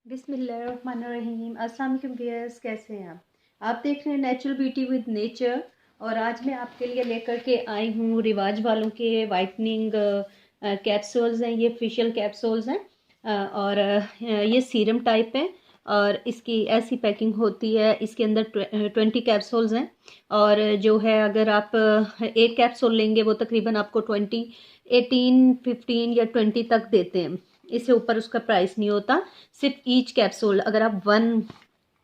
बिस्मिल्लाहिर्रहमानिर्रहीम। अस्सलाम वालेकुम व्यूअर्स, कैसे हैं आप देख रहे हैं नेचुरल ब्यूटी विद नेचर। और आज मैं आपके लिए लेकर के आई हूँ रिवाज वालों के वाइटनिंग कैप्सूल्स हैं। ये फेशियल कैप्सूल्स हैं और ये सीरम टाइप है और इसकी ऐसी पैकिंग होती है। इसके अंदर 20 कैप्सूल्स हैं और जो है अगर आप एक कैप्सूल लेंगे वो तकरीबन आपको 18, 15 या 20 तक देते हैं। इससे ऊपर उसका प्राइस नहीं होता। सिर्फ ईच कैप्सूल अगर आप वन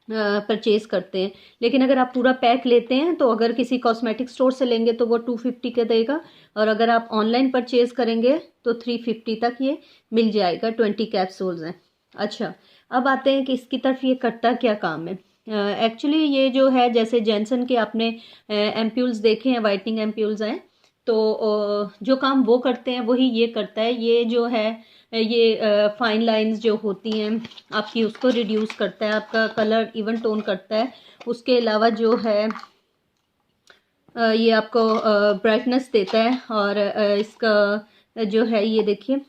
परचेज करते हैं, लेकिन अगर आप पूरा पैक लेते हैं तो अगर किसी कॉस्मेटिक स्टोर से लेंगे तो वो 250 का देगा और अगर आप ऑनलाइन परचेज करेंगे तो 350 तक ये मिल जाएगा। 20 कैप्सूल्स हैं। अच्छा, अब आते हैं कि इसकी तरफ ये करता क्या काम है। एक्चुअली ये जो है जैसे जॉनसन के आपने एम्प्यूल्स देखे हैं, वाइटनिंग एम्प्यूल्स हैं, तो जो काम वो करते हैं वही ये करता है। ये जो है ये फाइन लाइंस जो होती हैं आपकी उसको रिड्यूस करता है, आपका कलर इवन टोन करता है। उसके अलावा जो है ये आपको ब्राइटनेस देता है और इसका जो है ये देखिए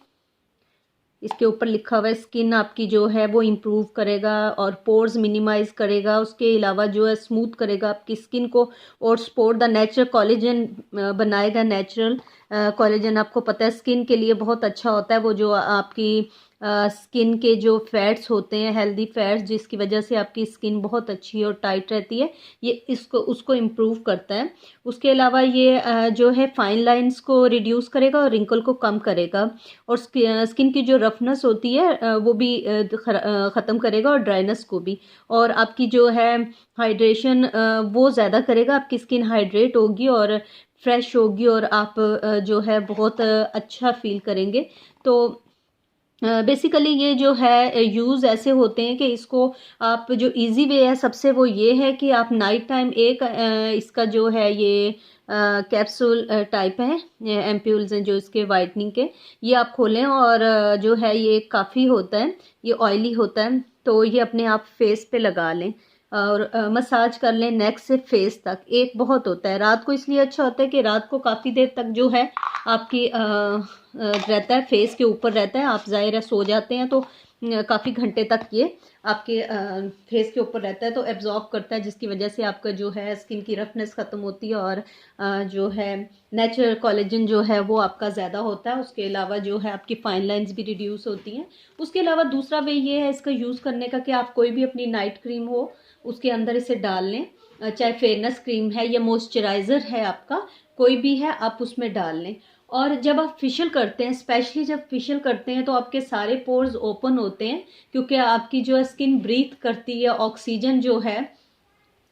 इसके ऊपर लिखा हुआ है स्किन आपकी जो है वो इम्प्रूव करेगा और पोर्स मिनिमाइज करेगा। उसके अलावा जो है स्मूथ करेगा आपकी स्किन को और सपोर्ट द नेचुरल कोलेजन बनाएगा। नेचुरल कोलेजन आपको पता है स्किन के लिए बहुत अच्छा होता है। वो जो आपकी स्किन के जो फैट्स होते हैं, हेल्दी फैट्स, जिसकी वजह से आपकी स्किन बहुत अच्छी और टाइट रहती है, ये इसको उसको इम्प्रूव करता है। उसके अलावा ये जो है फाइन लाइंस को रिड्यूस करेगा और रिंकल को कम करेगा और स्किन की जो रफनेस होती है वो भी ख़त्म करेगा और ड्राइनेस को भी। और आपकी जो है हाइड्रेशन वो ज़्यादा करेगा। आपकी स्किन हाइड्रेट होगी और फ्रेश होगी और आप जो है बहुत अच्छा फील करेंगे। तो बेसिकली ये जो है यूज़ ऐसे होते हैं कि इसको आप जो इजी वे है सबसे वो ये है कि आप नाइट टाइम एक इसका जो है ये कैप्सूल टाइप है, एम्प्यूल्स हैं जो इसके वाइटनिंग के, ये आप खोलें और जो है ये काफ़ी होता है, ये ऑयली होता है, तो ये अपने आप फेस पे लगा लें और मसाज कर लें नेक से फेस तक। एक बहुत होता है रात को, इसलिए अच्छा होता है कि रात को काफ़ी देर तक जो है आपकी रहता है, फेस के ऊपर रहता है। आप ज़ाहिर है सो जाते हैं तो काफ़ी घंटे तक ये आपके फेस के ऊपर रहता है, तो एब्जॉर्ब करता है, जिसकी वजह से आपका जो है स्किन की रफनेस ख़त्म होती है और जो है नेचुरल कोलेजन जो है वो आपका ज़्यादा होता है। उसके अलावा जो है आपकी फाइन लाइंस भी रिड्यूस होती हैं। उसके अलावा दूसरा वे ये है इसका यूज़ करने का कि आप कोई भी अपनी नाइट क्रीम हो उसके अंदर इसे डाल लें, चाहे फेयरनेस क्रीम है या मॉइस्चराइज़र है आपका, कोई भी है आप उसमें डाल लें। और जब आप फेशियल करते हैं, स्पेशली जब फेशियल करते हैं, तो आपके सारे पोर्स ओपन होते हैं क्योंकि आपकी जो स्किन ब्रीथ करती है, ऑक्सीजन जो है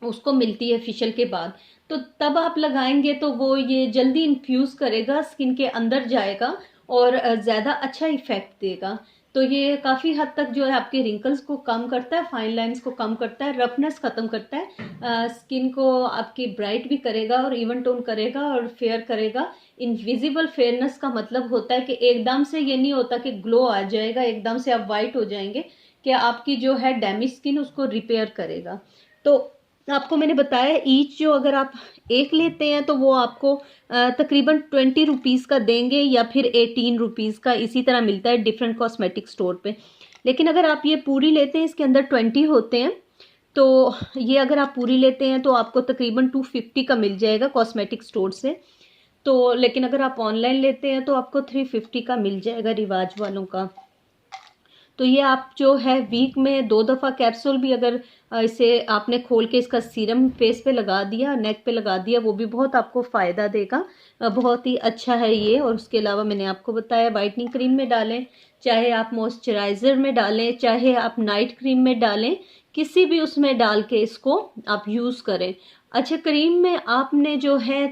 उसको मिलती है फेशियल के बाद। तो तब आप लगाएंगे तो वो ये जल्दी इन्फ्यूज़ करेगा, स्किन के अंदर जाएगा और ज़्यादा अच्छा इफेक्ट देगा। तो ये काफ़ी हद तक जो है आपके रिंकल्स को कम करता है, फाइन लाइंस को कम करता है, रफनेस ख़त्म करता है, स्किन को आपकी ब्राइट भी करेगा और इवन टोन करेगा और फेयर करेगा। इनविजिबल फेयरनेस का मतलब होता है कि एकदम से ये नहीं होता कि ग्लो आ जाएगा, एकदम से आप वाइट हो जाएंगे, कि आपकी जो है डैमेज स्किन उसको रिपेयर करेगा। तो आपको मैंने बताया ईच जो अगर आप एक लेते हैं तो वो आपको तकरीबन 20 रुपीज़ का देंगे या फिर 18 रुपीज़ का, इसी तरह मिलता है डिफरेंट कॉस्मेटिक स्टोर पे। लेकिन अगर आप ये पूरी लेते हैं, इसके अंदर 20 होते हैं, तो ये अगर आप पूरी लेते हैं तो आपको तकरीबन 250 का मिल जाएगा कॉस्मेटिक स्टोर से। तो लेकिन अगर आप ऑनलाइन लेते हैं तो आपको 350 का मिल जाएगा रिवाज वालों का। तो ये आप जो है वीक में 2 दफ़ा कैप्सूल भी अगर इसे आपने खोल के इसका सीरम फेस पे लगा दिया, नेक पे लगा दिया, वो भी बहुत आपको फ़ायदा देगा। बहुत ही अच्छा है ये। और उसके अलावा मैंने आपको बताया वाइटनिंग क्रीम में डालें, चाहे आप मॉइस्चराइज़र में डालें, चाहे आप नाइट क्रीम में डालें, किसी भी उसमें डाल के इसको आप यूज़ करें। अच्छा, क्रीम में आपने जो है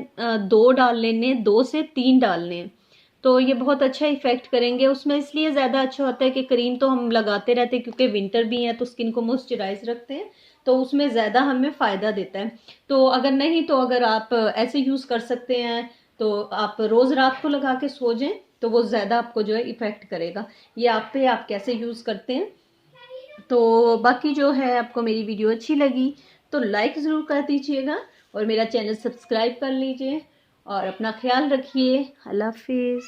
2 डाल लेने, 2 से 3 डालने, तो ये बहुत अच्छा इफेक्ट करेंगे। उसमें इसलिए ज़्यादा अच्छा होता है कि क्रीम तो हम लगाते रहते हैं क्योंकि विंटर भी है तो स्किन को मॉइस्चराइज रखते हैं, तो उसमें ज़्यादा हमें फ़ायदा देता है। तो अगर नहीं तो अगर आप ऐसे यूज़ कर सकते हैं तो आप रोज़ रात को लगा के सो जाएं तो वो ज़्यादा आपको जो है इफ़ेक्ट करेगा। ये आप पे आप कैसे यूज़ करते हैं। तो बाकी जो है आपको मेरी वीडियो अच्छी लगी तो लाइक ज़रूर कर दीजिएगा और मेरा चैनल सब्सक्राइब कर लीजिए और अपना ख्याल रखिए। अल्लाह हाफिज़।